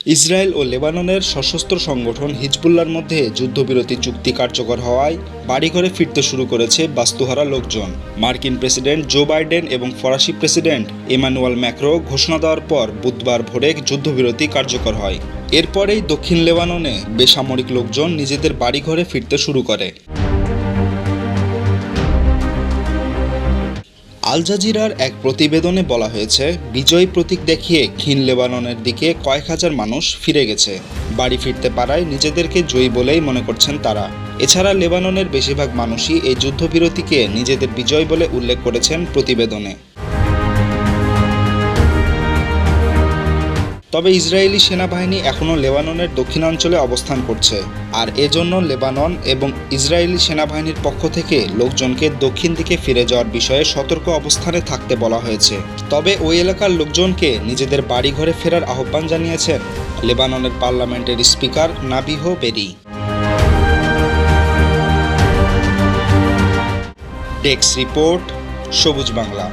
Israel ও লেবাননের সশস্ত্র সংগঠন হিজবুল্লাহর মধ্যে যুদ্ধবিরতি চুক্তি কার্যকর হওয়ায় বাড়িঘরে ফিরতে শুরু করেছে বাস্তুহারা লোকজন। মার্কিন প্রেসিডেন্ট জো বাইডেন এবং ফরাসি প্রেসিডেন্ট ইমানুয়েল ম্যাক্রো ঘোষণা দেওয়ার পর বুধবার ভোরে যুদ্ধবিরতি কার্যকর হয়। এরপরেই দক্ষিণ লেবাননে বেসামরিক লোকজন নিজেদের বাড়িঘরে ফিরতে শুরু করে। আল জাজিরার এক প্রতিবেদনে বলা হয়েছে, বিজয় প্রতীক দেখিয়ে ক্ষীণ লেবাননের দিকে কয়েক হাজার মানুষ ফিরে গেছে। বাড়ি ফিরতে পারায় নিজেদেরকে জয়ী বলেই মনে করছেন তারা। এছাড়া লেবাননের বেশিরভাগ মানুষই এই যুদ্ধবিরতিকে নিজেদের বিজয় বলে উল্লেখ করেছেন প্রতিবেদনে। তবে ইসরায়েলি সেনাবাহিনী এখনও লেবাননের দক্ষিণাঞ্চলে অবস্থান করছে, আর এজন্য লেবানন এবং ইসরায়েলি সেনাবাহিনীর পক্ষ থেকে লোকজনকে দক্ষিণ দিকে ফিরে যাওয়ার বিষয়ে সতর্ক অবস্থানে থাকতে বলা হয়েছে। তবে ওই এলাকার লোকজনকে নিজেদের বাড়িঘরে ফেরার আহ্বান জানিয়েছেন লেবাননের পার্লামেন্টের স্পিকার নাবিহ বেরি। ডেস্ক রিপোর্ট, সবুজ বাংলা।